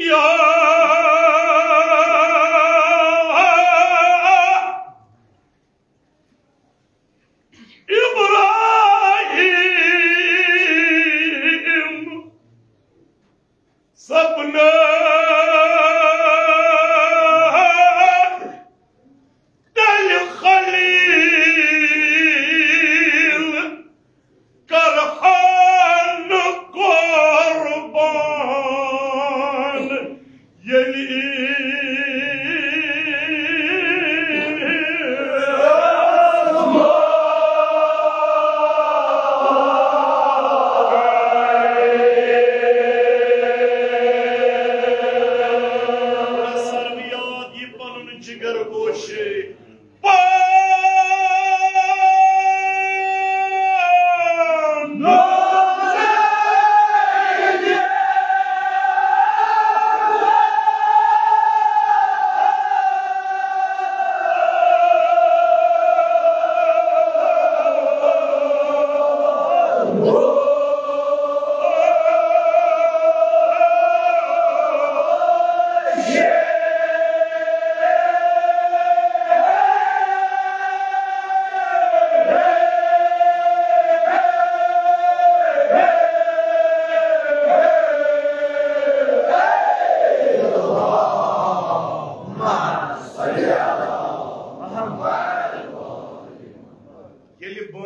या इब्राहिम सपना दिल खलील करहान कुर्बान यली जिगर गोशे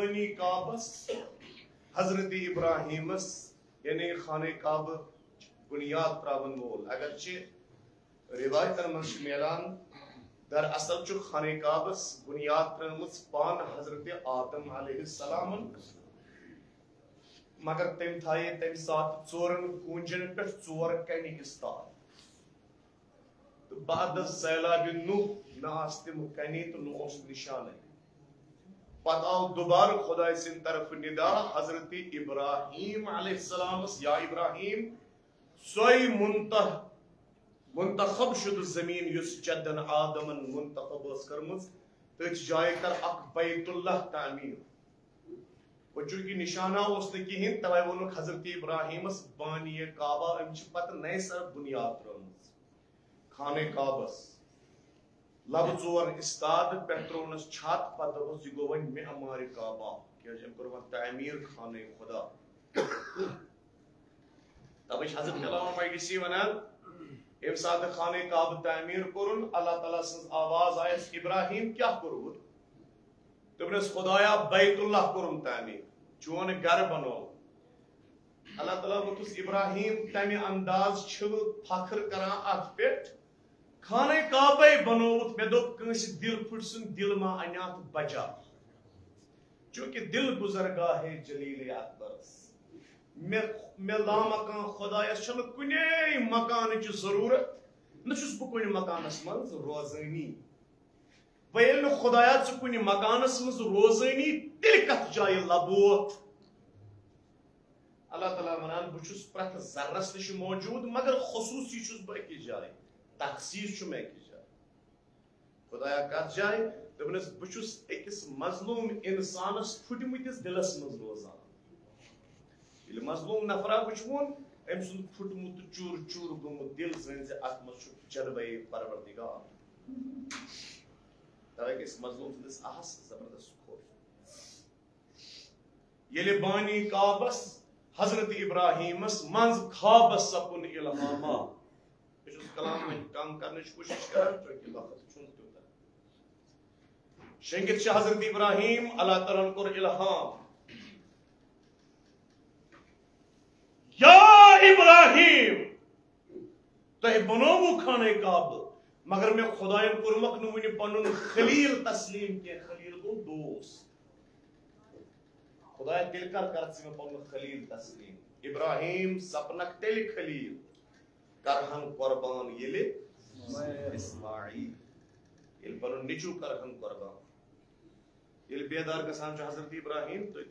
बानी काबस हजरत इब्राहिमस यानी खाने काब बुनियाद त्रावन वोल अगरचे रिवायतन मंश मिलान दर असल चु खाने काबस बुनियाद त्रमुस पान हजरत आदम अलैहिस्सलाम मगर तम थाये तम साथ चोरन कूंजन पे चोर कनी इस्तार तो बाद सैलाब नूह ना आस्तिम कनी तो नु उस निशान पत आओ दोबारा खुदा सिन तरफ निदा हजरत इब्राहिम अलैहिस्सलाम या इब्राहिम सोई मुंतखब शुद जमीन युस चदन आदमन मुंतखब करमज तथ जाय कर अक बैतुल्लाह तामीर वचु की निशाना उस न कहीं तवे वोन हजरत इब्राहिमस बानी काबा अम पत नए सर बुनियाद त्रमज खाने काबस लब चोर इस्ताद पे त्रोनस छत पत यह गो वन मे अमार काबा क्या तामीर खाने खुदा तब हजरत कलाम मजलिसी वनान यम सात खाने काब तामीर कोरुन अल्लाह ताला सज आवाज आयस इब्राहिम क्या कोरुत तुमने खुदाया बैतुल्लाह कोरुन तामीर चोन घर बनो अल्लाह ताला वतुस इब्राहिम तमे अंदाज छ फखर करा अत पे खाने काबे बनोत मे दोप कंस दिल फुटसन दिल मा अनात बचा चूंकि दिल गुजरगा है जलील अकबर मे लामकान खुदायस छन कुने मकान की जरूरत न छुस बु कुने मकानस मंज रोजनी वयल न खुदाया च कुने मकानस मंज रोजनी तिल कत जाय लबोत अल्लाह ताला वनान बु छुस प्रथ जर्रस निश मौजूद मगर खुसूसी छुस ब की जाय तखसीस छु मैं की जाय खुदाया कत जाय दबनस बुचुस एकस मजलूम इंसानस फुटमुतिस दिलस मज रोजान इल मजलूम नफरा बुचवन एम सुन फुटमुत चूर चूर गुमुत दिल जन से आत्मा छु जलवे परवरदिगार तवे इस मजलूम दिस आहस जबरदस्त खोफ येले बानी काबस हजरत इब्राहिमस मंज खाबस सपुन इल्हामा कलाम में काम करने की कोशिश कर कि वक्त सुनते होता शेंगित हजरत इब्राहिम अल्लाह ताला को इल्हाम या इब्राहिम तो बनोवु खाने काब मगर मैं खुदायन कुरमक नुवनि पनुन खलील तस्लीम के खलील को दोस्त खुदाय दिल कर में पनुन खलील तस्लीम इब्राहिम सपनक तेल खलील करहन कुर्बान येले इस्माइल ये पनुन निचू करहन कुर्बान ये बेदार गसान छ हजरत इब्राहिम तो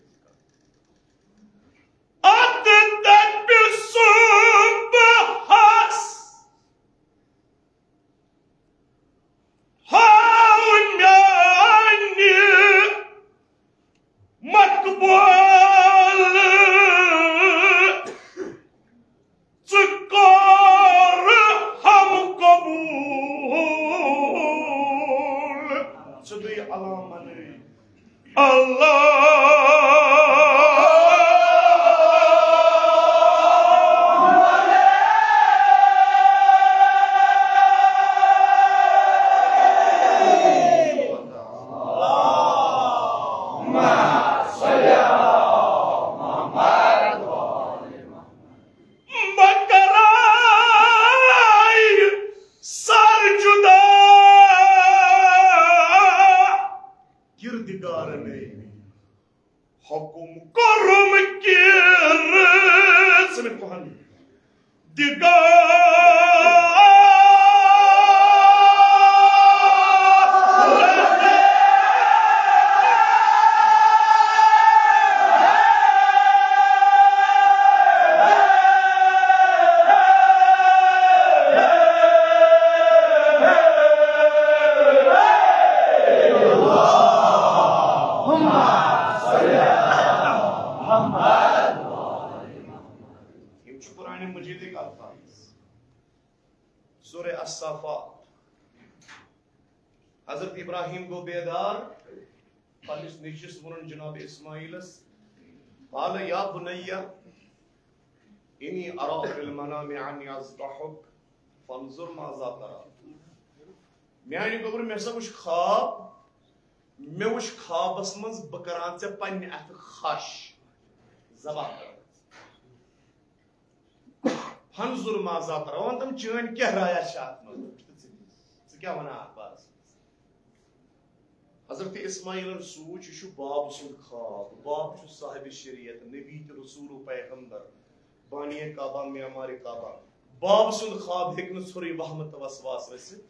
हजरत इब्राहिम को बेदार पलिस निशिस वुन जनाब इस्माइलस काल या बुनैया इनी अरा फिल मनामि अन्नी अज़बहुक फंजुर माज़ा तरा। म्यानि बबुर मे सा वुछ ख्वाब मे वुछ ख्वाबस मज ब करान चे पन्ने अथ खश ज़बह कर फंजुर माज़ा तरा वन तम चैन क्या राया शात मज क्या वना बास हजरत इस्माइल सूच यह बाब सुंद ख्वाब बाब साहिब शरीयत नबी तो रसूल पैगंबर बानी काबा मेमार काबा बाब सुंद ख्वाब हेक न छोरी वहमत वसवास रसित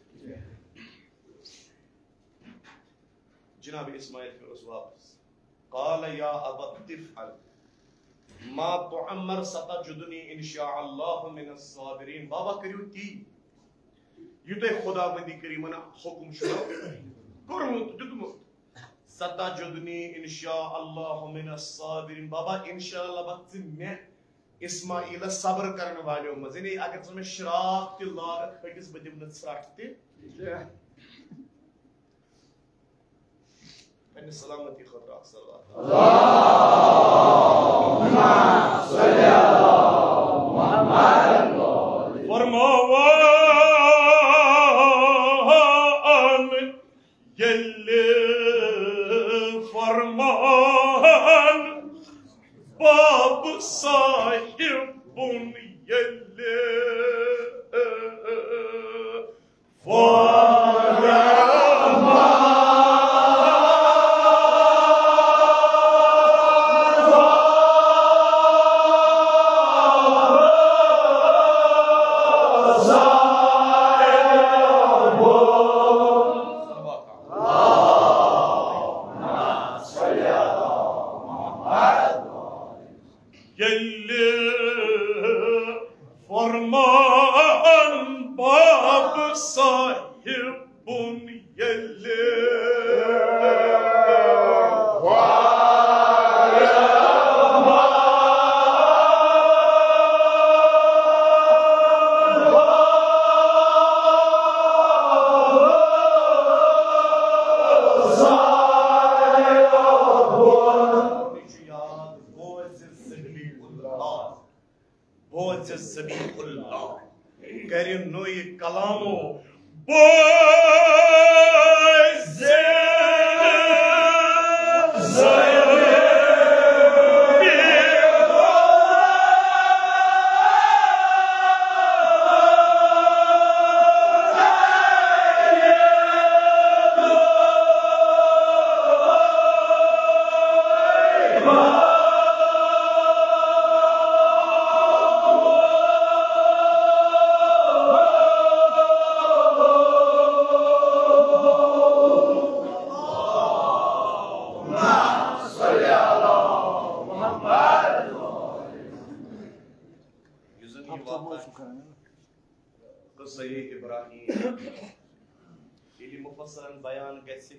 जनाब इस्माइल के उस वापस काल या अबतिफअल मा तुअम्मर सतजुदनी इंशाअल्लाह मिनस साबिरीन। बाबा करियो ती युते खुदाबंदी करी मना हुक्म शुरू कुरमुत दुदमुत सतजुदनी इंशाअल्लाह मिनस साबिरीन। बाबा इंशाअल्लाह वक्त में इस्माइल सब्र करने वाले मजे अगर तुम शराब ते लागत खटिस बदिम न सराट ते अन्य सलामती खतरा अल्लाहुम्मा सल्ली अला मुहम्मद फरमान यल्ले फरमान बाब साहिबुन यल्ले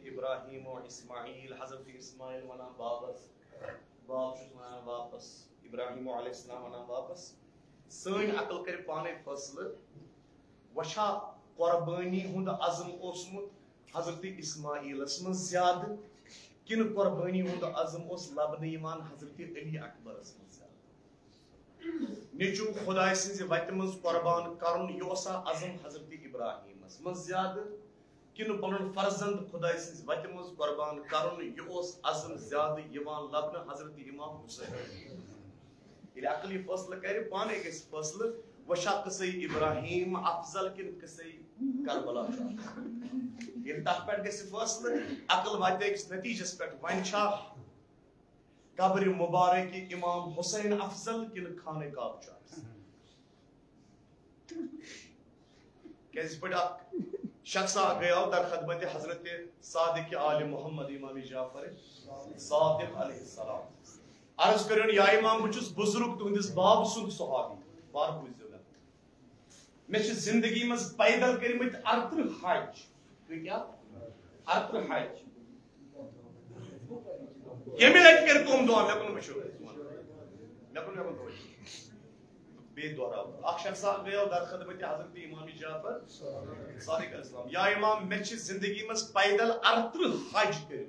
इब्राहिम और इस्माइल हजरत इस्माइल वना वापस बाप वना वापस इब्राहिम अलैहिस्सलाम वना वापस सन अकल कर पाने फैसल वशा कुर्बानी हुंद अज़म ओसमुत हजरत इस्माइलस मन ज्यादा किन कुर्बानी हुंद अज़म ओस लबने यमान हजरत अली अकबरस मन ज्यादा नेचु खुदा सिंज वत मन कुर्बान करन योसा अज़म हजरत इब्राहिमस मन ज्यादा किन पन फर्जंद खुदा सिंज वत मज कुर्बान करन यह अज़म ज्यादा यवान लबन हजरत इमाम हुसैन ये अकली फैसला कर पाने गस फैसला वशा कसे इब्राहिम अफजल किन कसे करबला ये तथ पे गस फैसला अकल वात नतीजस पे वन कब्र मुबारक इमाम हुसैन अफजल किन खाने काब कैसे पड़ा शख्स गया दर खदमत हजरत सादिक आल मोहम्मद इमाम जाफर सादिक अलैहिस्सलाम अर्ज करियो या इमाम बुचुस बुजुर्ग तुंदिस बाब सुन सहाबी बार बुझो मे जिंदगी मज पैदल करमत 38 हज क्या 38 हज यमि लट कर तुम दुआ मे कोन वशो मे कोन बे दोहराव अख शख्स गयो दर खदमत हजरत इमाम जाफर सादिक अलैहिस्सलाम या इमाम मे जिंदगी मज पैदल 38 हज कर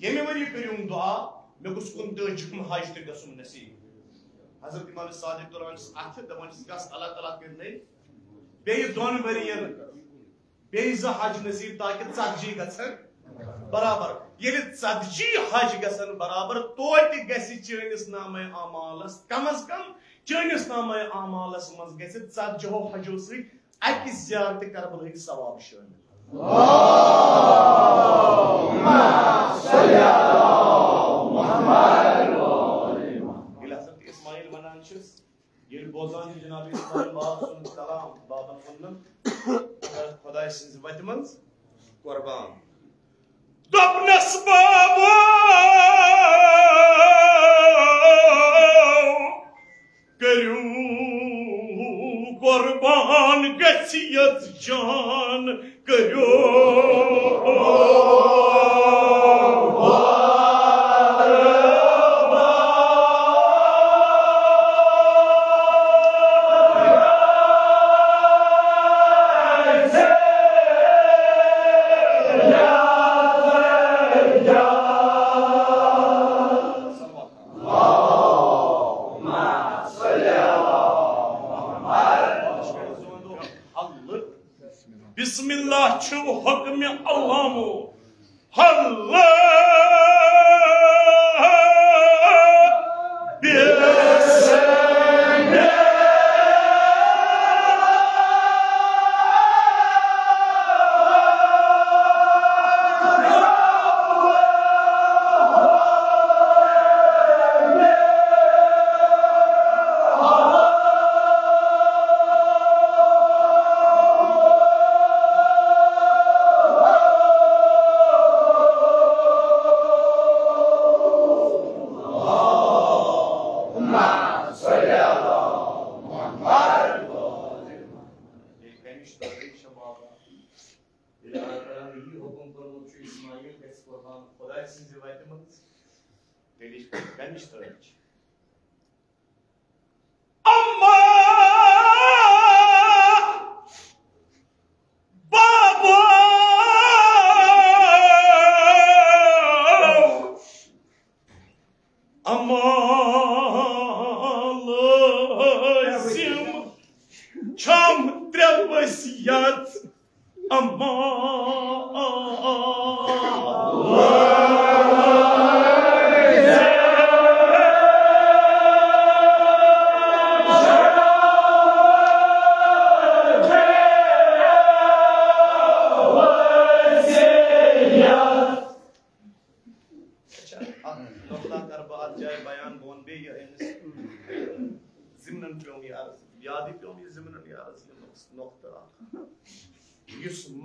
यमि वरी करियो दुआ मे गुस कुन तम हज ते गसुम नसीब हजरत इमाम सादिक तुरान अथ दवन गस अल्लाह ताला करने बे दोन वरियन बे ज हज नसीब ताकि सदजी गसन बराबर ये सदजी हज गसन बराबर तोट गसि चनिस नामे अमालस कम अज कम चनिस नामे अमालस मज गसि सदजो हजो सि अकि ज़ियारत करबल सवाब शामिल अल्लाहुम्मा सल्ली अला मुहम्मद ये बोजान जनाब इस्माइल बाब सुन सलाम बाबन वन्नम खुदा सिंज वतमंस कुर्बान दपनस बाबा करू कुर्बान गसियत जान करो बिस्मिल्लाह छु हुक्म अल्लाह हल्ला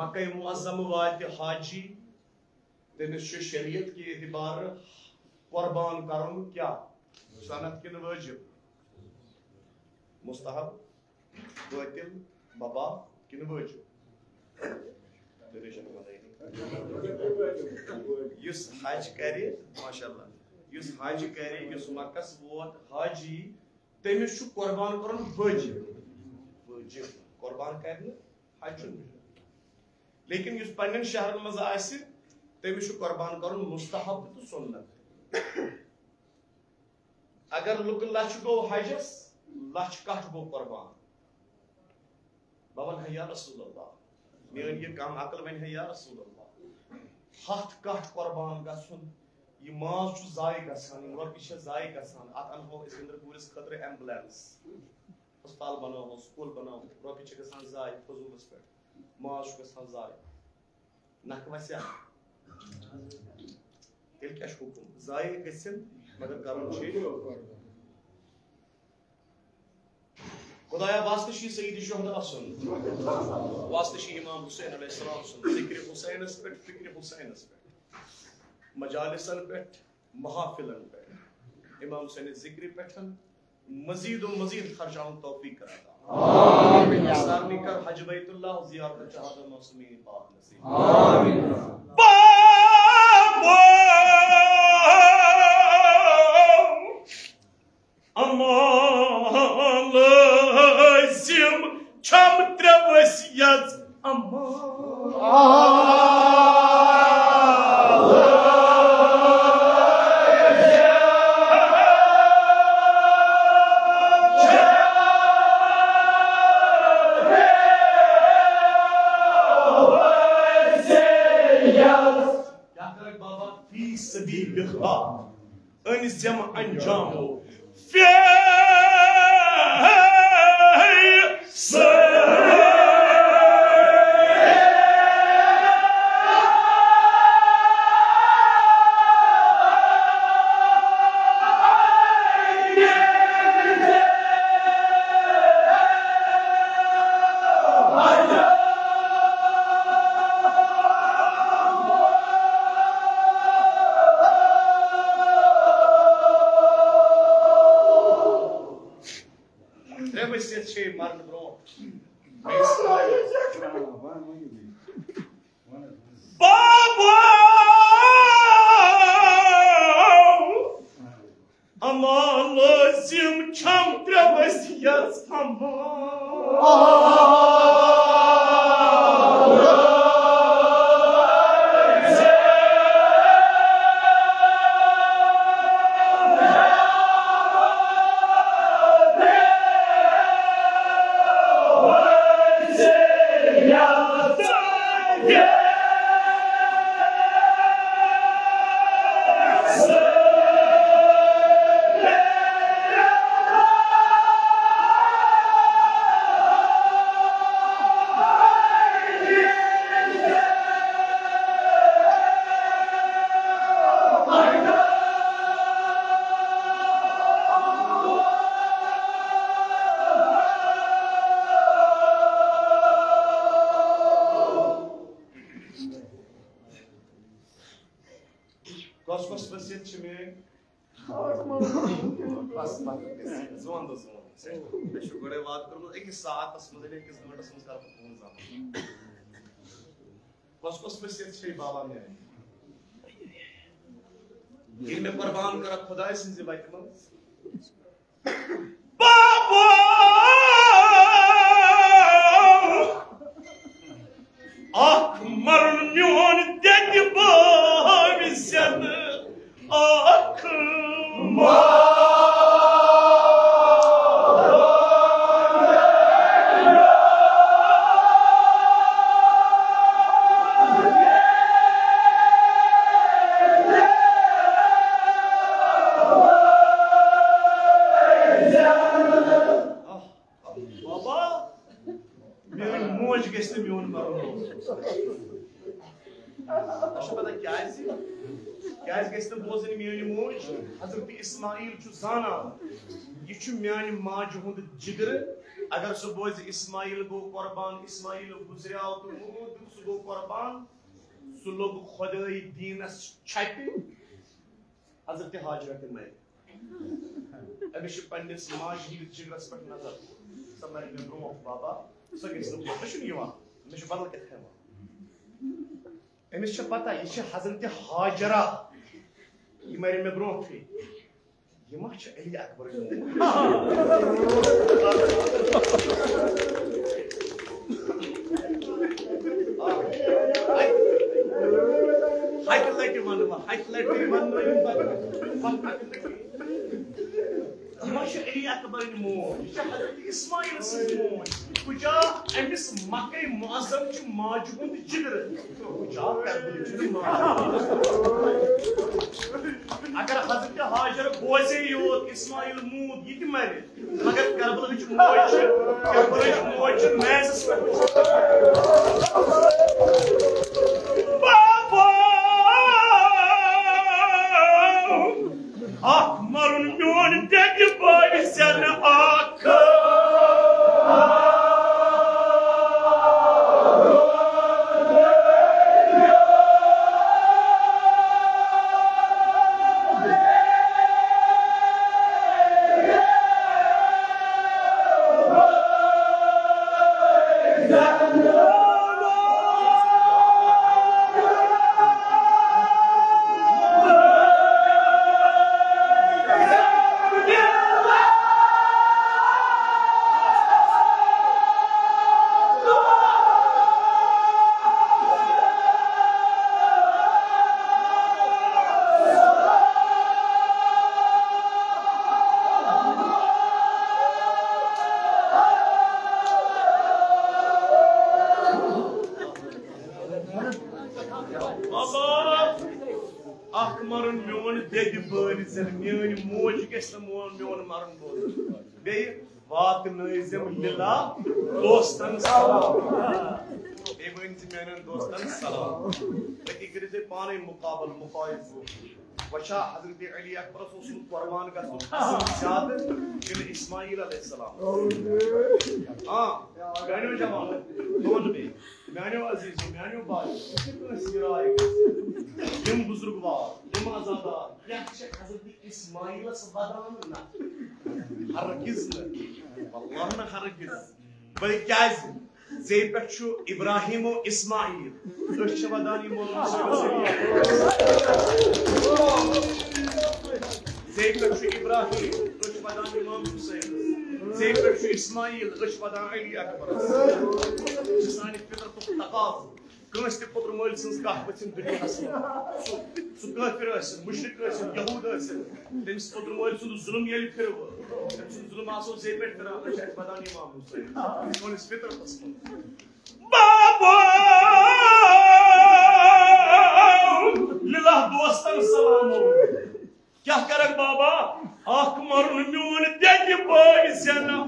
मक्का मुअज़्ज़म वात हाजी तमिस शरीयत की एतबार कुर्बान करन क्या सनत किन वाजिब मुस्तहब वातिल बाबा किन वाजिब युस हज करे माशाअल्लाह युस हज करे युस मक्कस वोत हाजी तमिस कुर्बान करन वाजिब वाजिब कुर्बान करन हज लेकिन युस पन्नन शहर मज आसि तमिस कुर्बान करन मुस्तहब तो सुन्नत अगर लुक लच गो हजस लच कठ गो कुर्बान बवन है या रसूल अल्लाह मेरे ये काम अकल वन है या रसूल अल्लाह हथ कठ कुर्बान गसन ये माज छु जाय गसन रोपि छ जाय गसन अत अनहो इसंदर पूरिस खतर एम्बुलेंस अस्पताल बनाओ स्कूल बनाओ रोपि छ गसन जाय फजूलस पे माज छु गसन जाय नक वस्या तेल क्या हुकुम जाय गसन मगर करन छ खुदाया वास्तशी सईद शुहदा सुन, वास्तशी इमाम हुसैन अलैहिस्सलाम सुन, जिक्र हुसैनस पे, फिक्र हुसैनस पे, मजालिसन पे, महाफिलन पे, इमाम हुसैन जिक्र पे मजीद और मजीद खर्चाउन तौफीक कराता। आमीन। सामने कर हज बैतुल्लाह ज़ियारत चाहता मौसमी पाक नसीब। आमीन। Amalazim çam travasiyat Önizem ancamu Amalazim çam travasiyat Kosmos vaziyet mi? Bas bak. Zaman da zaman. Ben şu görev vaat kırmızı. 2 saat asmada ne 2 घंटा संस्कार पूर्ण zaman. Kosmos vaziyet şey babam yani. İlme kurban kara Xuday sinzi baytımız. Baba! Akmarın myon dedi babi seni. Akmar. Hazreti İsmail şu zana, yişu yani mac hund jiगर, agar su boz İsmail go kurban, İsmail guzriya tu umud su go kurban, su log Xudai dinas çaypi, Hazreti Hacer'e may. Abi şu pandis mac hil jiगर spet nazar, samar gebro baba, sagis nu bu şunu yava, meş badal kethema. Emiş pata, yişu Hazreti Hacer'a يماري مبروك فيه يماش علي أكبر هاي كلاكي مانما هاي كلاكي مانما يماش علي أكبر الموت شهادة إسماعيل Simone وجا أمس مكة معظم جو ماجبون جدر وجا كربل جدر अगर हज़रत हाजर बोझे योत इस्माइल मूद ये मरे मगर करबला विच मोच मैस बाबा akmarun myon dedi boy sen ak main मोज गस मोन मरन बोल बे वात नज़िम लिला दोस्तन सलाम बे वन मेन दोस्तन सलाम अति कर पाने मुकाबल मुकायस वशा हजरत अली अकबर कुर्बान गसन ज्यादा इस्माइल अलैहिस्सलाम हां गानो जमाल दोन बे मानो अजीज मानो भाई सिराय यम बुजुर्गवार यम आजादार क्या हजरत इस्माइल सबादान ना हरगिज न वल्लाह न हरगिज बल क्या जे पे इब्राहिम और इस्माइल वदानी जे पे इब्राहिम वदानी इमाम हुसैन जे पे इस्माइल वदान अली अकबर सान फितरत तकाफ कस ते पुत्र मल सज कह पथिन दुनिया सह काफिर मुशरिक यहूद तमिस पुत्र मल सुन जुल्म ये फिर जुल्म आसो जे पे फिर वदान इमाम हुसैन सोनिस फितरत बाबा लिल्लाह दोस्तन सलाम क्या करक बाबा आख मरुन म्यून देगी बोग जना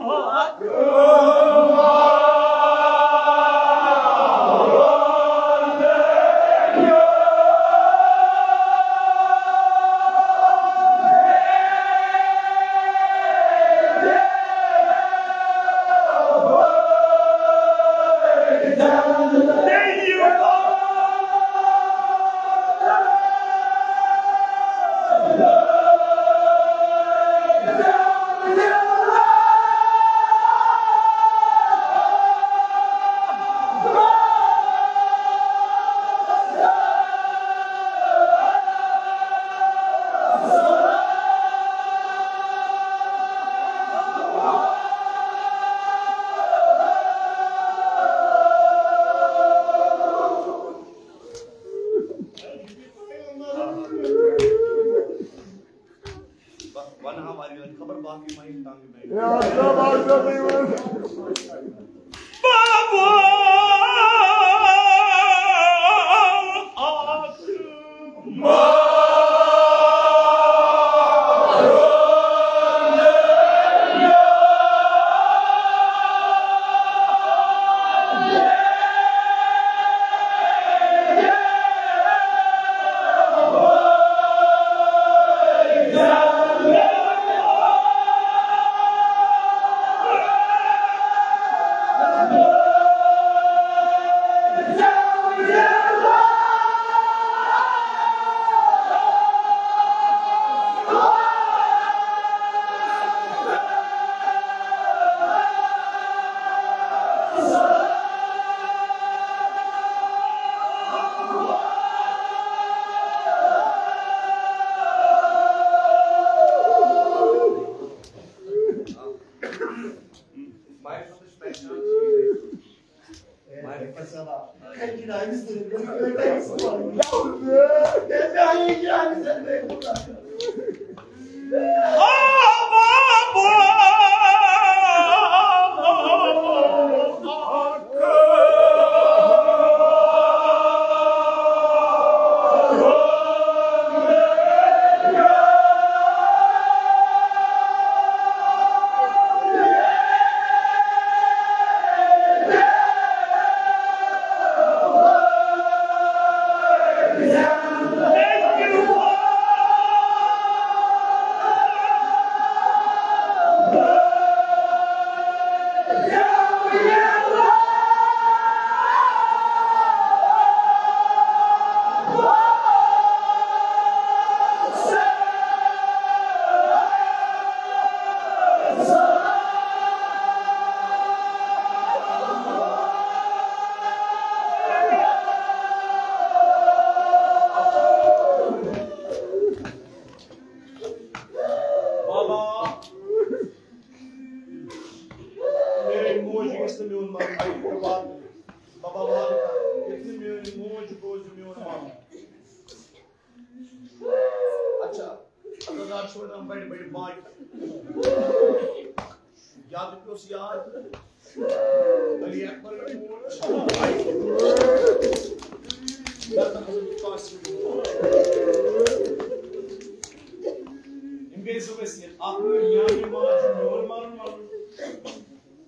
so वसीयत आप यानी माज मोर मार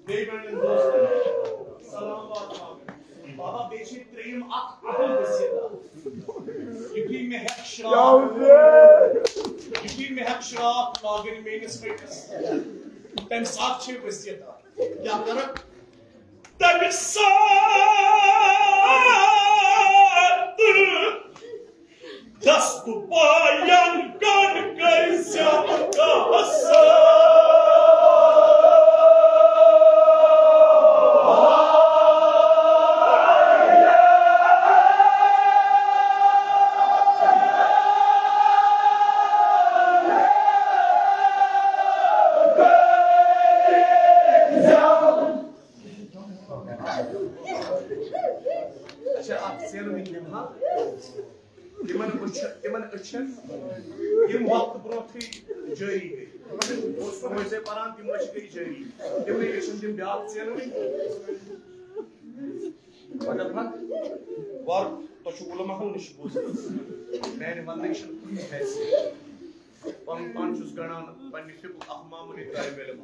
बे गणन दोस्त सलाम बात बाबा बेशी त्रेम अहम वसीयत युकी में हक श्राप लागन मेनिस वेटस तम साथ छे वसीयत क्या कर तम साथ दस्त पायन गन कर ज्यादा यम वक्त ब्रोथ जारी गई से पान तम गई जारी तम तम ब्या वार तुम उलमा नश बोज मान वन हैसियत पन पान गणान पे फिक अहमामुन तालिब इल्म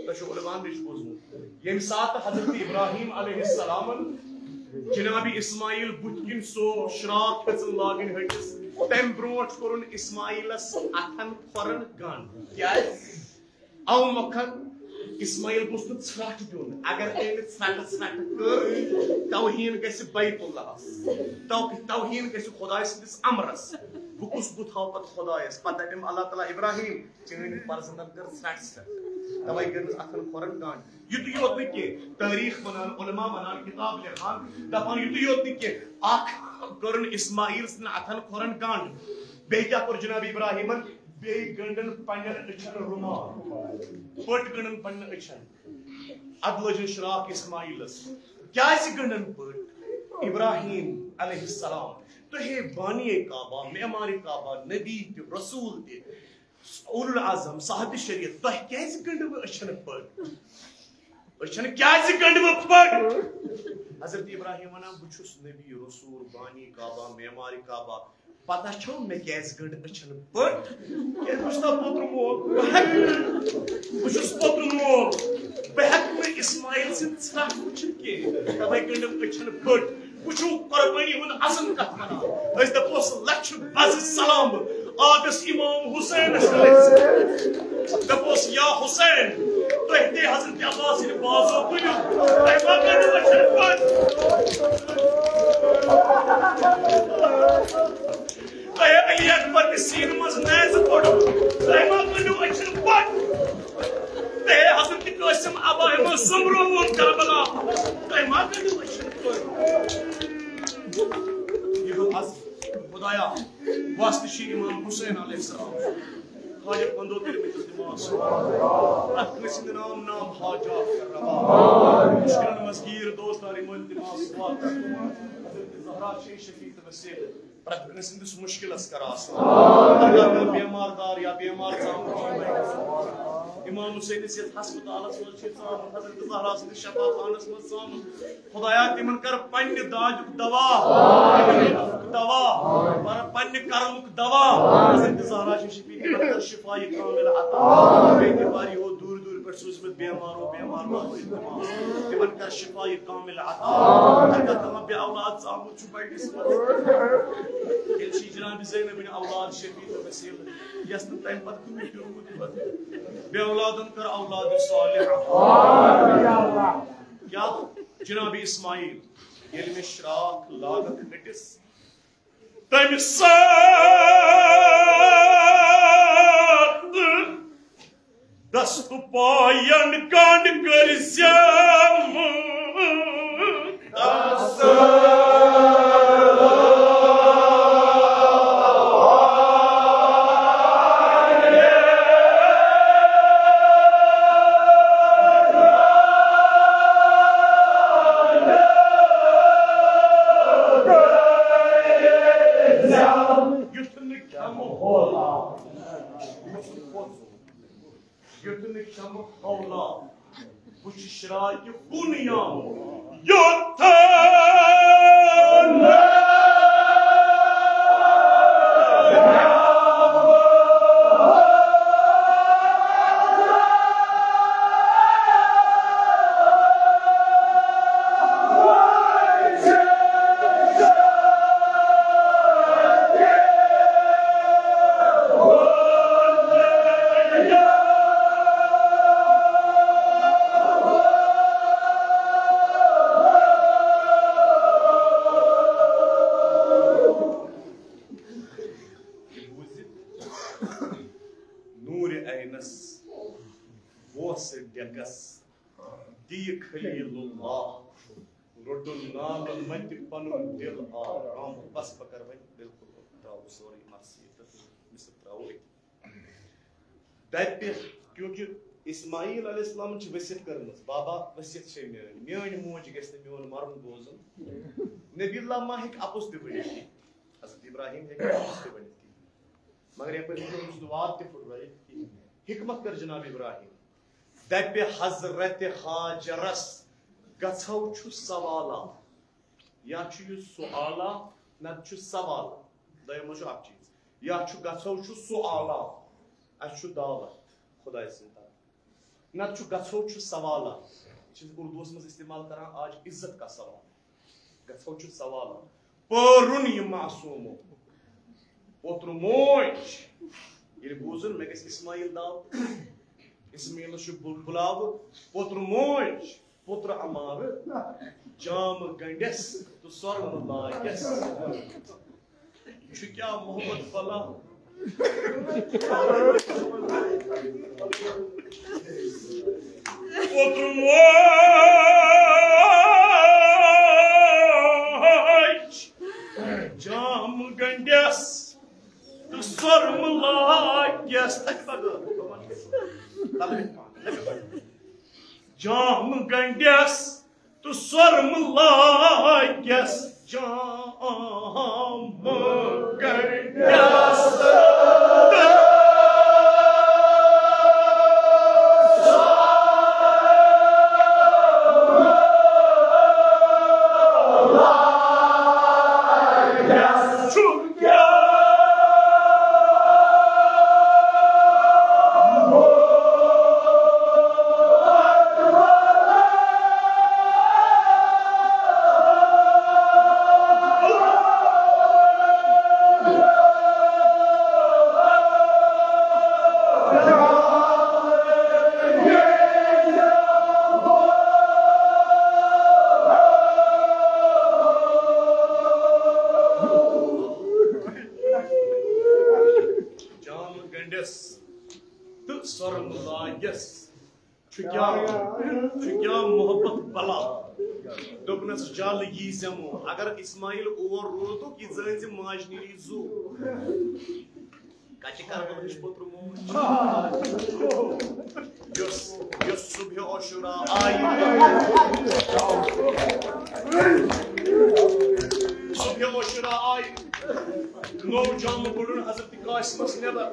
तुम उलमा नश बोजमुत यम सात हजरत इब्राहिम अलैहिस्सलाम जनाबी इस्माइल बुतकिन सो श्राप खन लागन हटिस तम ब्रोट कोरुन इस्माइलस अथन खरन गान क्या औ मखन इस्माइल गुस न छट दिउन अगर एन छट कर तौहीन गस बैतुल्लाह तौहीन गस खुदाय सिंदिस अमरस बुकुस बुथाव पत खुदायस पत तम अल्लाह ताला इब्राहिम चेन परसनन कर छट तवै कर अथन खरन गान युत योत के तारीख बनान उलमा बनान किताब लिखान दपान युत योत के आख करन इस्माइल सन अथन खरन गान बे क्या कर जनाब इब्राहिम बे गंडन पन्न अछन रुमा पट गंडन पन्न अछन अदलजन श्राक इस्माइलस क्या से गंडन पट इब्राहिम अलैहिस्सलाम तो हे बानी काबा मेमार काबा नबी ते रसूल ते उलुल आजम साहब शरीयत तो क्या से गंडन अछन पट अछन क्या से गंडन पट हजरत इब्राहिम वना बुछुस नबी रसूल बानी काबा मेमार काबा पता छो मे कैस गंड अछन पट के बुछता पुत्र मो बुछुस पुत्र मो बहक में इस्माइल सिन छट बुछन के तबै गंड अछन पट बुछु कुर्बानी हुन अजम कथ मना अस द पोस लक्ष बज सलाम आगस इमाम हुसैन द पोस या हुसैन तो दे हजरत अब्बास ने बाजो कुयो तै मा गंड अछन पट तै अली अकबर के सीन मज नैज पड़ो तै मा गंड अछन पट तै हजरत कासिम अबा हम सुमरो वन करबला तै मा गंड अछन पट ये अस खुदाया वास्ते शी इमाम हुसैन अलैहिस्सलाम हाजत बंदो तेरे में दिमाग रखने से नाम हाजा कर रहा मुश्किल मस्कीर दोस्तारी मोल दिमाग स्वात हजरत ज़हरा शफीक तवसील रखने से मुश्किल असकरास अगर बीमारदार या बीमार जाम इमाम हुसैन से अस्पताल में छ साम हजरत ज़हरा से शफा खानस में साम खुदाया तिमन कर पन्ने दाज दवा पर पन्ने करमुक दवा हजरत ज़हरा शफीक कर शिफाई कामिल अता बेमारी हो दूर दूर पर सुजमत बीमार हो इल्तिमास तिमन कर शिफाई कामिल अता अगर तम बे औलाद साम छु बैठिस दिल शी जनाब ज़ैनब बिन औलाद शफीक वसील यस तम पत बे औलादन कर औलाद सालिह आमीन या अल्लाह क्या जनाब इस्माइल येल में श्राक लागत हटिस तम दस्त पायन कांड कर श्याम दी खलीलुल्लाह रोटुन नाम मत पनुन दिल आराम बस पकड़ वही बिल्कुल त्राव सोरी मर्सी मिस त्राव दत क्योंकि इस्माइल अलैहिस्सलाम छ वसियत करमस बाबा वसियत छ मेन मोज गस न मेन मरन बोजन नबील्लाह मा हेक अपुस दि बनि हजरत इब्राहिम हेक अपुस दि बनि मगर यह पर दुआत ते फुटवाई हिकमत कर जनाब इब्राहिम दप हजरत हाजरस गछौ छु सवाला या छु सुआला न छु सवाला दयमो छु अक चीज या छु गछौ छु सुआला अछु दावत खुदा से न छु गछौ छु सवाला चीज उर्दू में इस्तेमाल करा आज इज्जत का सवाल गछौ छु सवाला परुन य मासूमो ओत्र मोज ये बूजन मे गस इस्माइल दाव इस्माइल छु बुलाव ओत्र मोज पुत्र अमार जाम गंडस तो स्वर्ग लागस छु क्या मोहब्बत भला पुत्र मोज जाम गंडस तो स्वर्ग लागस जाम गंडस तो स्वर्म लागस जाम गंडस मोहब्बत बला दोपनस जल यी जमो अगर इस्माइल और रोतो कि जन माज नीरी जू कच कर पुत्र मोज सुबह अशुरा आई सुबह Ashura I know jam बुड़न Hazrat कासिमस neighbour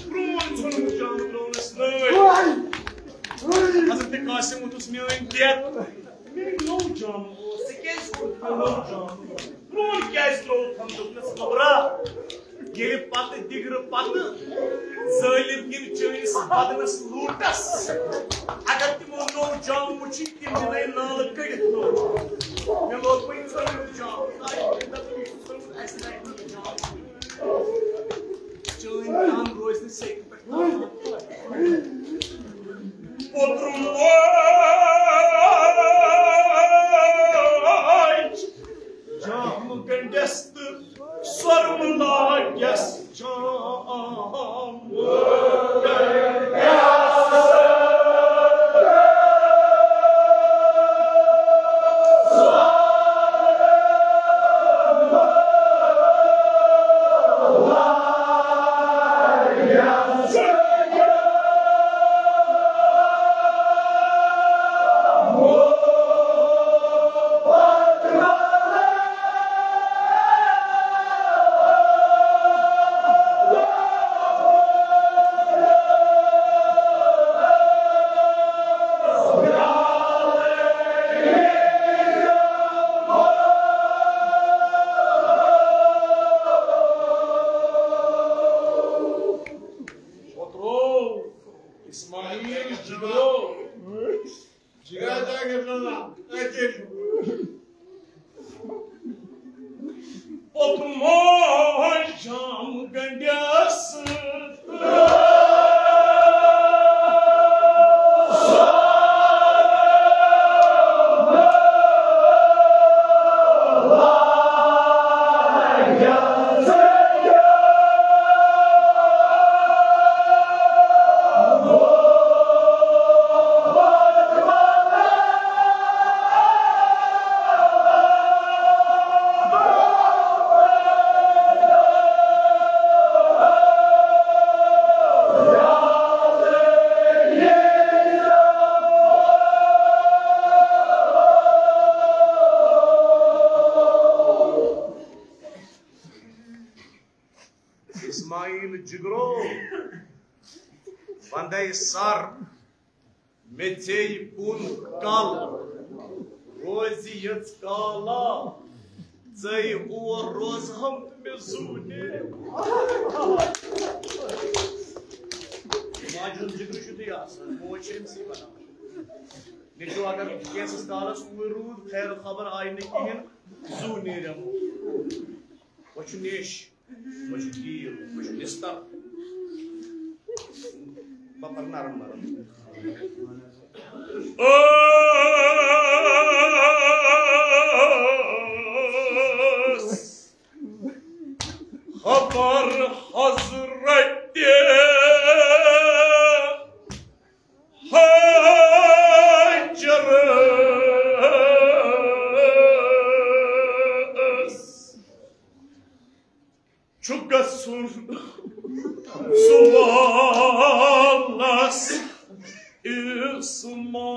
prone छन जाम ब्रोनस नय हजरत कासिम उतुस मेन गेट मेन नो जाम सेकेंड नो जाम प्रोन कैस लो हम दुनस खबरा गेले पत दिगर पत जालिम किन चैनिस बदनस लूटस अगर तिमो नो जाम मुछि तिम ने नाल कड़ित नो मे लोग पई छन जाम आई दबी छन ऐसे लाइक जाम चैन कान रोइस ने सेक पे पुत्र मोज जाम गंडस स्वर्म लागस जाम जिगरो वंदे सर मेचे पुन कल रोजी यच काला जय और रोज हम में जूने माजुन जिगर शुद्ध आसान मोचेम सी बना निशो अगर कैसे कालस रूद खैर खबर आई न कहीं जूने रमो वच नेश वच कील वच निस्तर बापर नरम नरम खबर हजरत हाजर चुगसुर सुवालस इसमा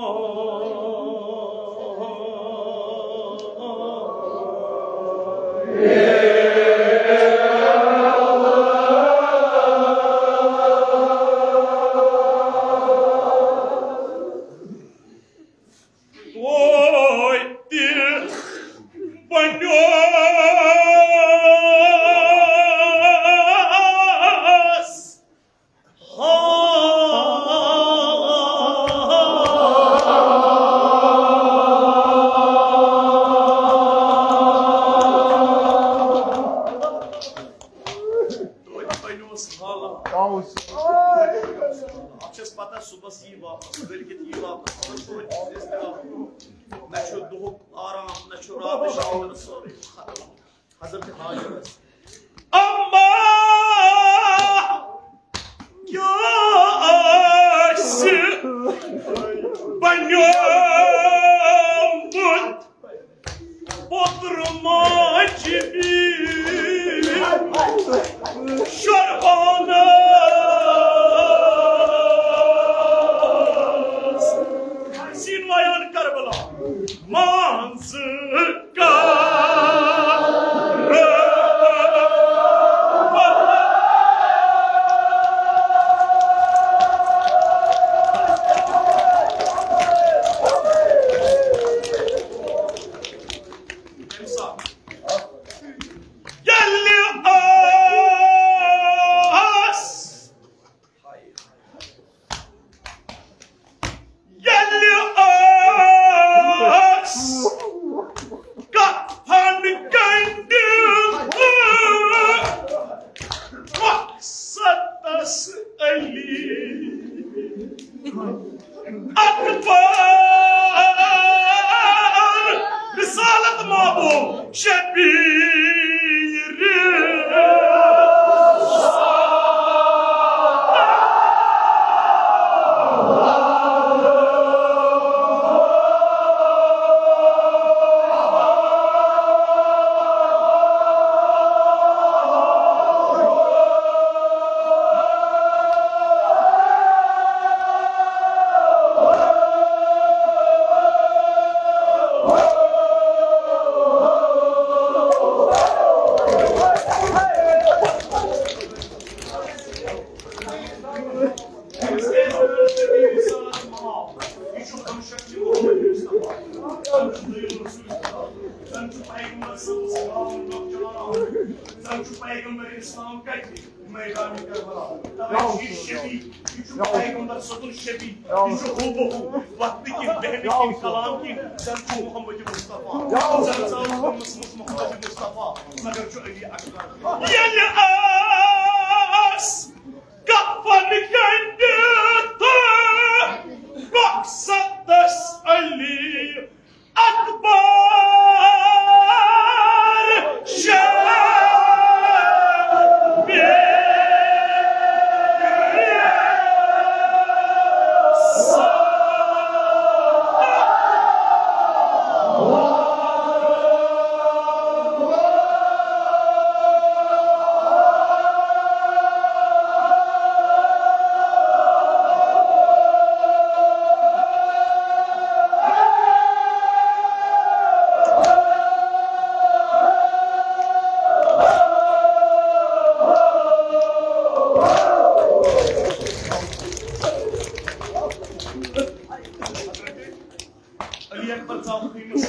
अली अकबर साहब खीमस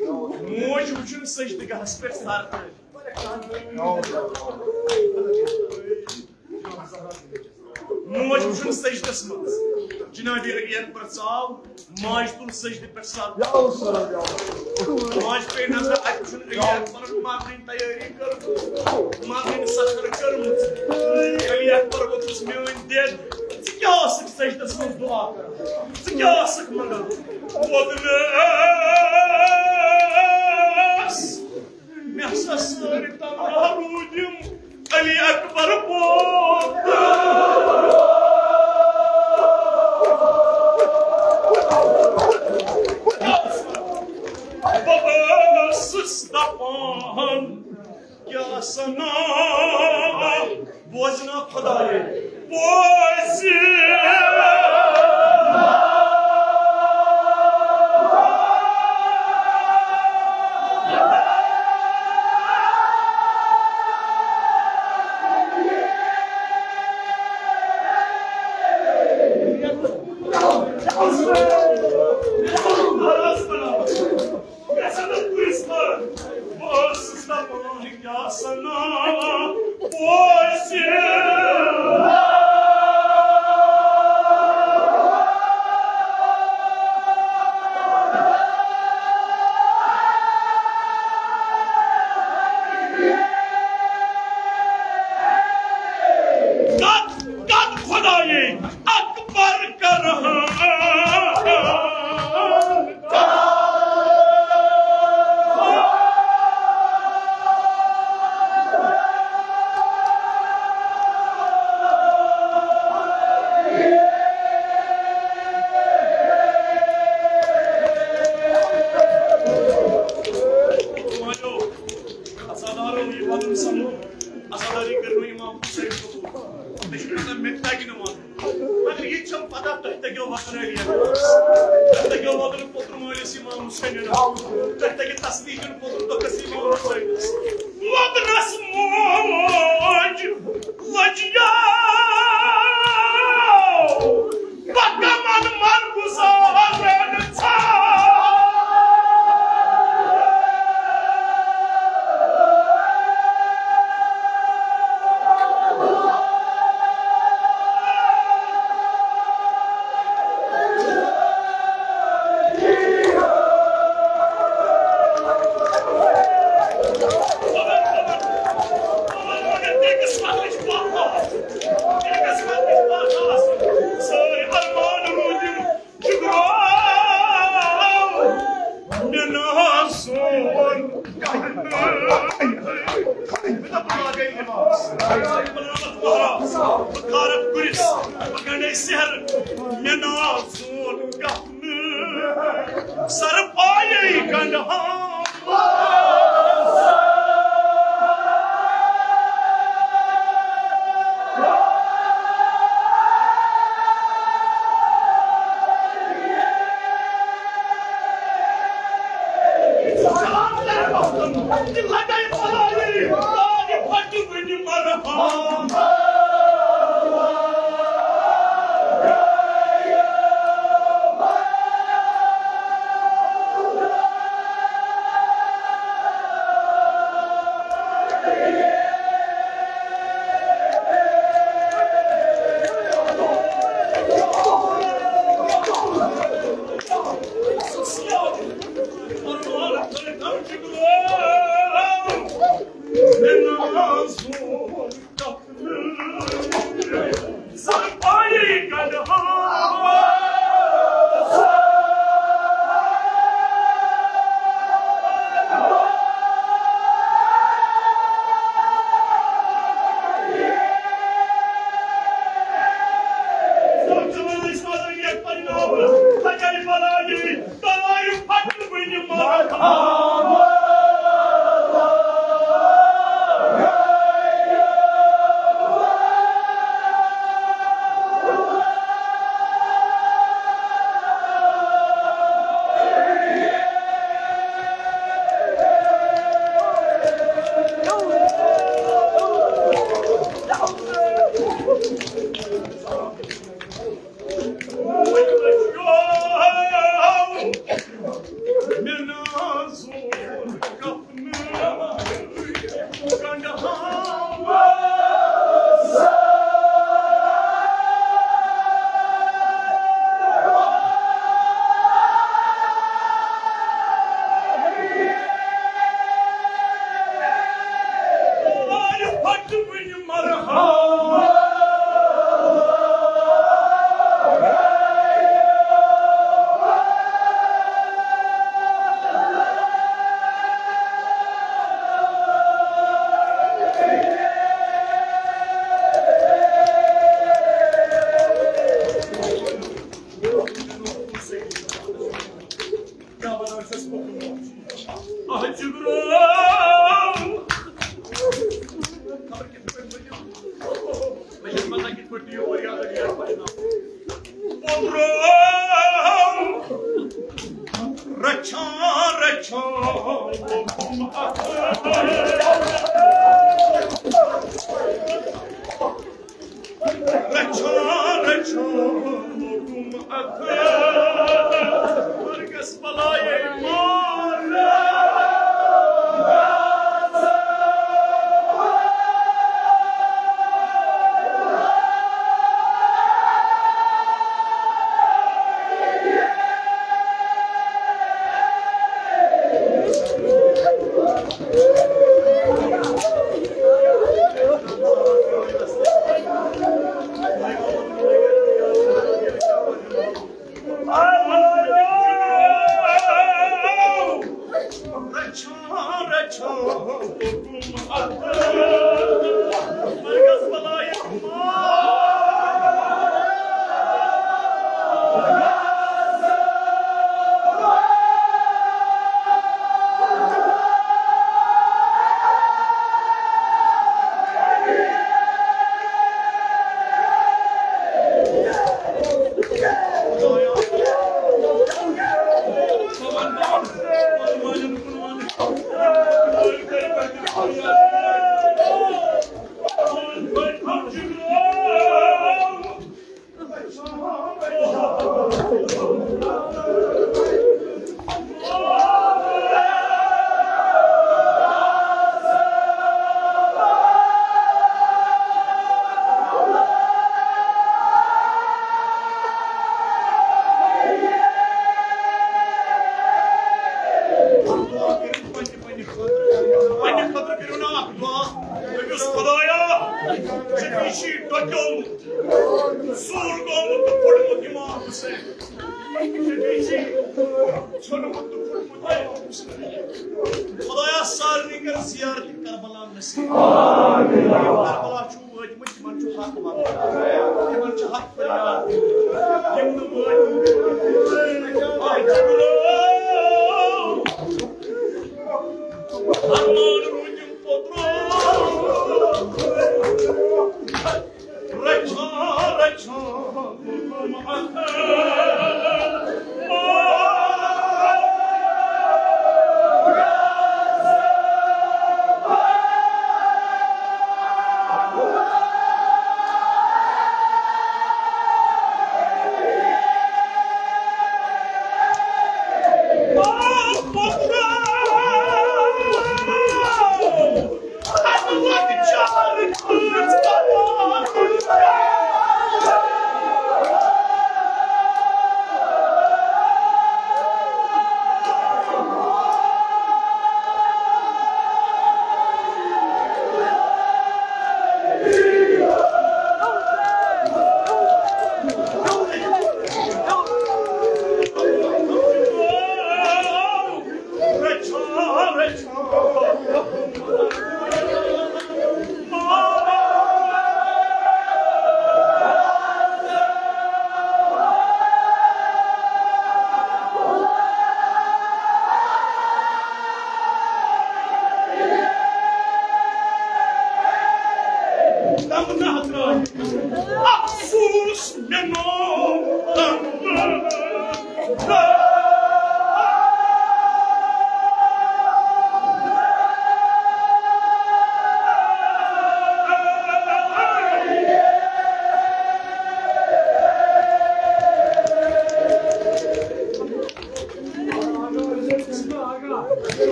मोज वुचन सजदगहस पे सर मोज वुचन सजदस मज जनाब अली अकबर साहब माज तुल सजद पे सर माज पे नजर अचन अली अकबर माफिन तैयारी कर माफिन सखर कर अली अकबर वोतुस मेन देद क्या सक सजदस मज दुआ कर क्या सक मंगल वदनस महसा सारी तमारूदिम अली अकबर पोत Mustafa'n ya sana boğazına kadar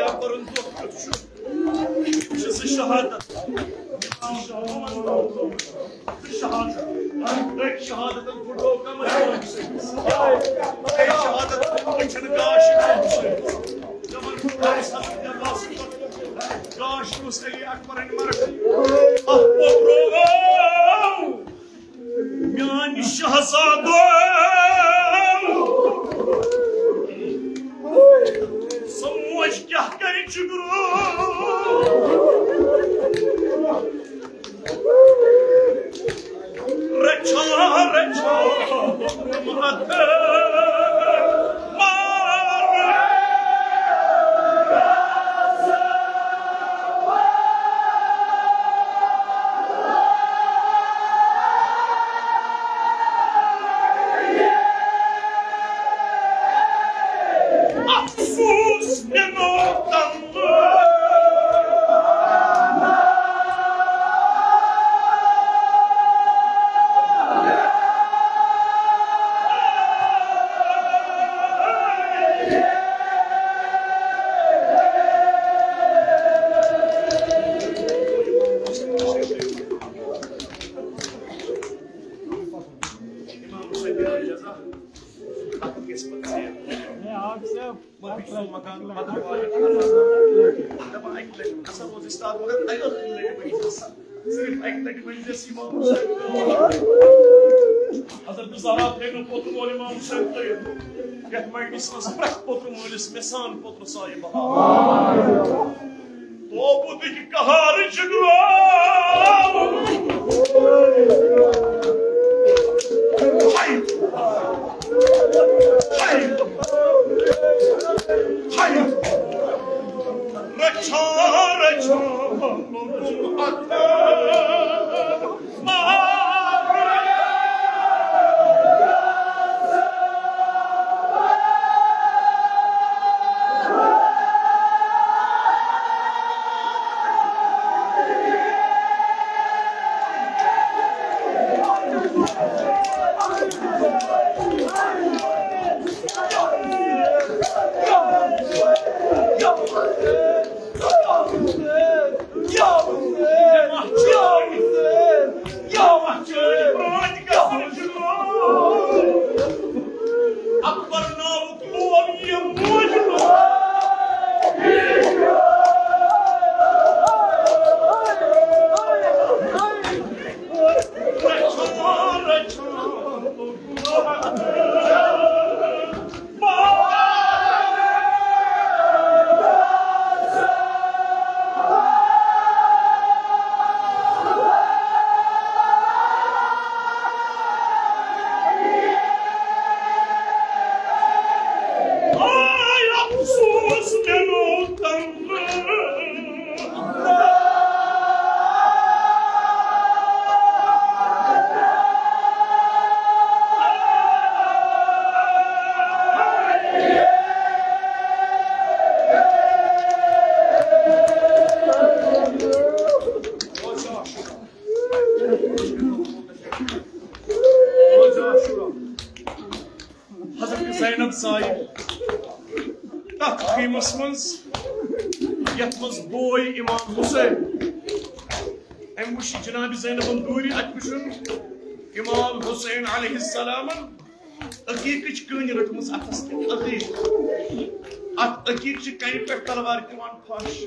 Jaffar'ın doktoru şu şehadet. Şehadet. Tek şehadetin burada okamayız. Tek şehadetin içini karşıya almışız. Zaman kurtarız hakkında bahsediyor. Karşımız Ali Akbar'ın marşı. Ah bobrum. Yani şehzadem. Samuş kahkari çuguru. Reça Murat'e Afsus ne noktanlı Hazır Zahra Peygamber potru İmam Hüseyin dayı. Yetmek isnas bırak potru mülis mesan potru sahibi. Topudaki kaharı çıkıyor. Hayır. Hayır. Hayır. Reça Zeynep sahip. Kıymasımız yatmaz boy İmam Hüseyin. Hem bu şey Cenab-ı Zeynep'in duri açmışın İmam Hüseyin aleyhisselamın akik çıkığını rıtımız atasıdır. Akik çıkığını pektar var divan paş.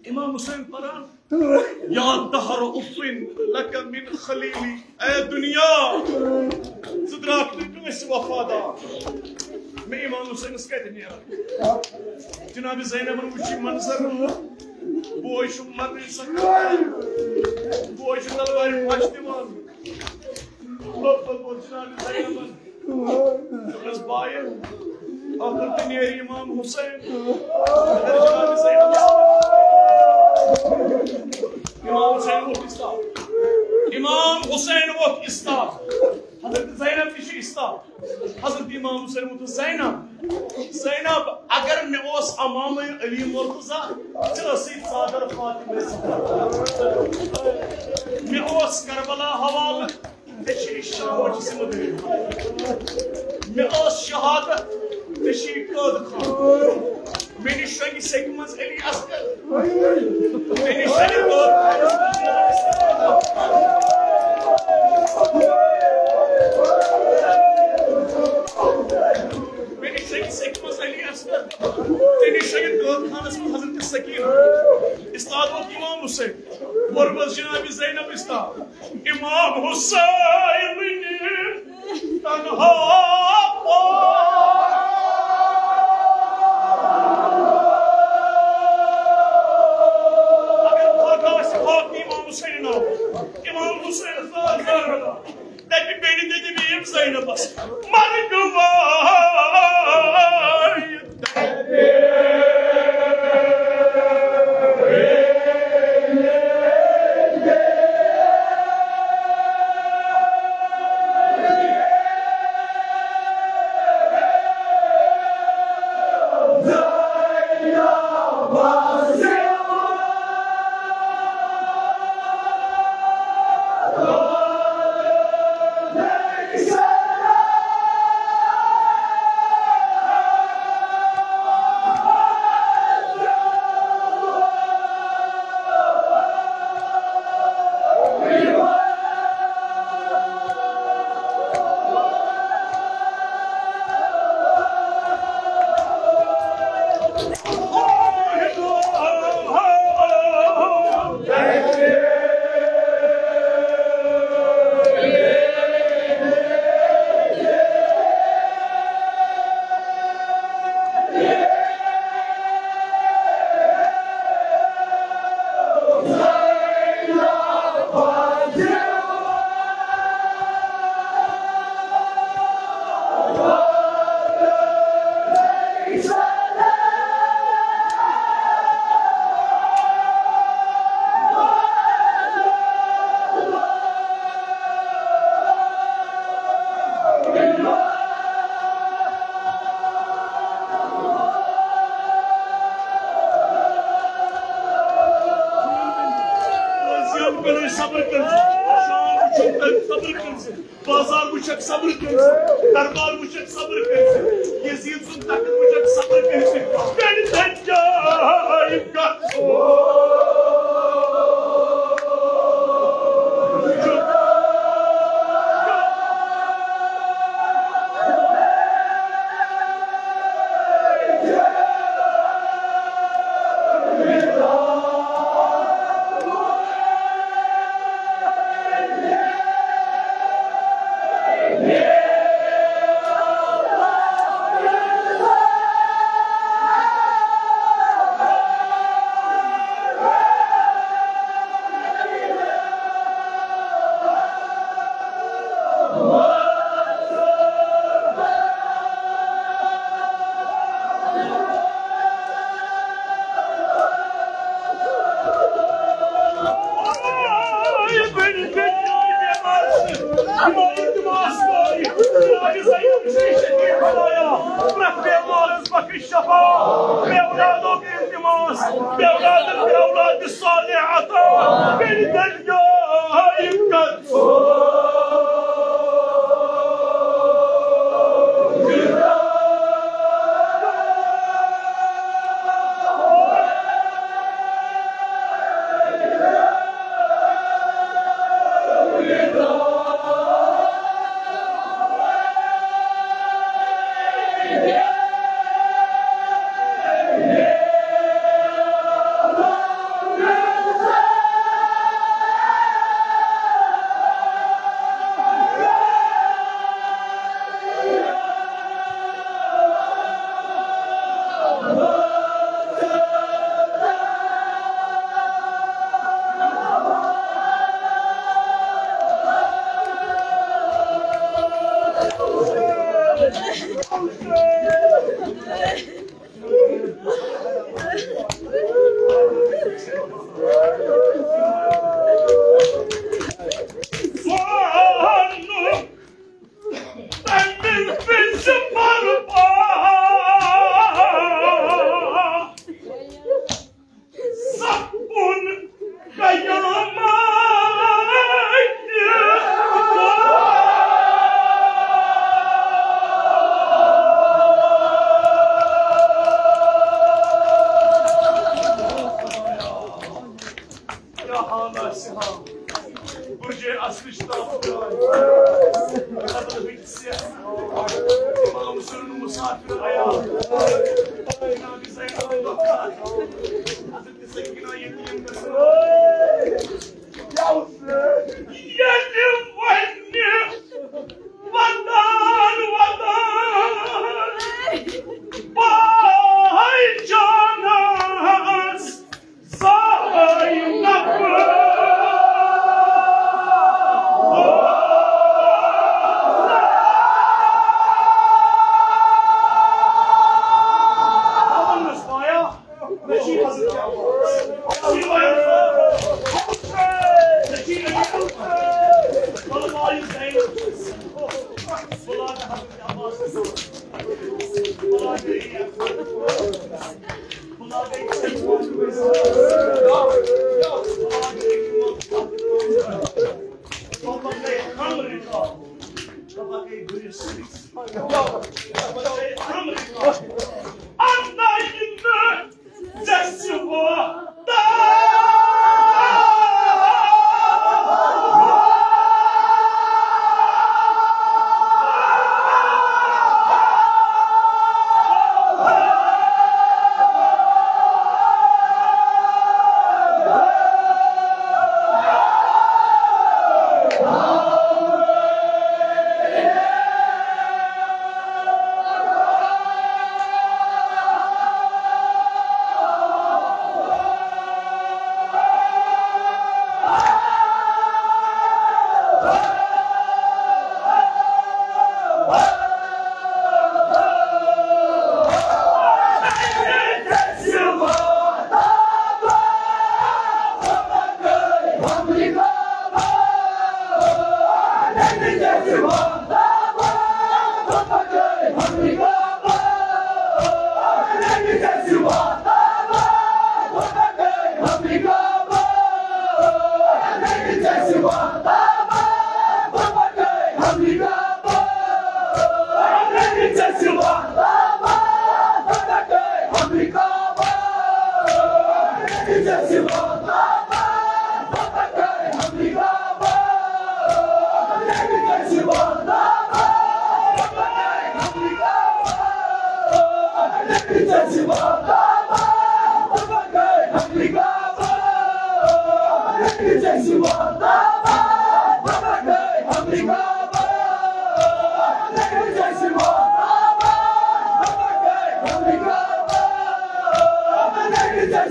İmam Hüseyin paran Ya dahar uffin laka min khalili Ey dünya Zidrak dükümesi vafadar मैं इमाम हुसैन उसका नहीं आ जनाब ज़ैनब उची मंजर बोय शु मर नहीं सकता बोय शु तलवार पांच दीवार लोग जनाब ज़ैनब बस बाय आखिर तनियर इमाम हुसैन जनाब ज़ैनब इमाम हुसैन वो किस्ता इमाम हुसैन वो किस्ता Hazreti Zeynep işi İslam. Hazreti İmam Hüseyin Mutlu Zeynep agar me os amam Ali Murtaza Çılası Sadar Fatime me os Karbala havalı teşi Şam cismi değil. Me os şehadet teşi Kadı Khan. Meni şangi sekmez eli asker. Meni şangi doğru. Meni şangi sekmez eli asker. Meni şangi doğru kanısı Hazreti Sakin. İstad o İmam Hüseyin. Gurbaz Cenab-ı Zeynep İstad. İmam Hüseyin'in tanha İmam Hüseyin Zahra dedi beni dedi bir imzayla bas. Margıvay sabır kılsın. Şahı bıçak sabır kılsın. Bazar bıçak sabır kılsın. Darbar bıçak sabır kılsın. Yezid Sultan'ın bıçak sabır kılsın. Beni tencayip katsın. سكينة يتيم بس يا حسين يلم وني وطن باي جاناس زينب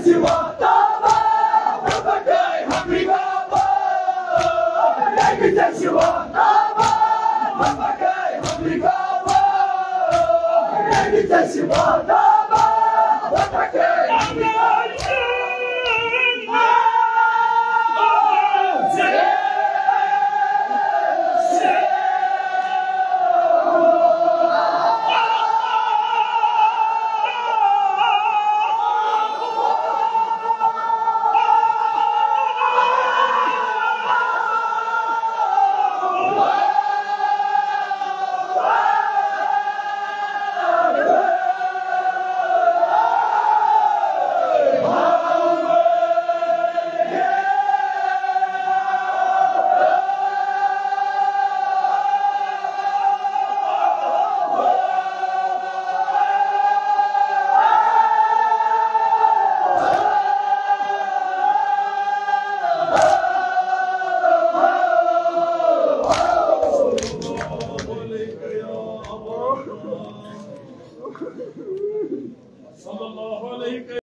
Let's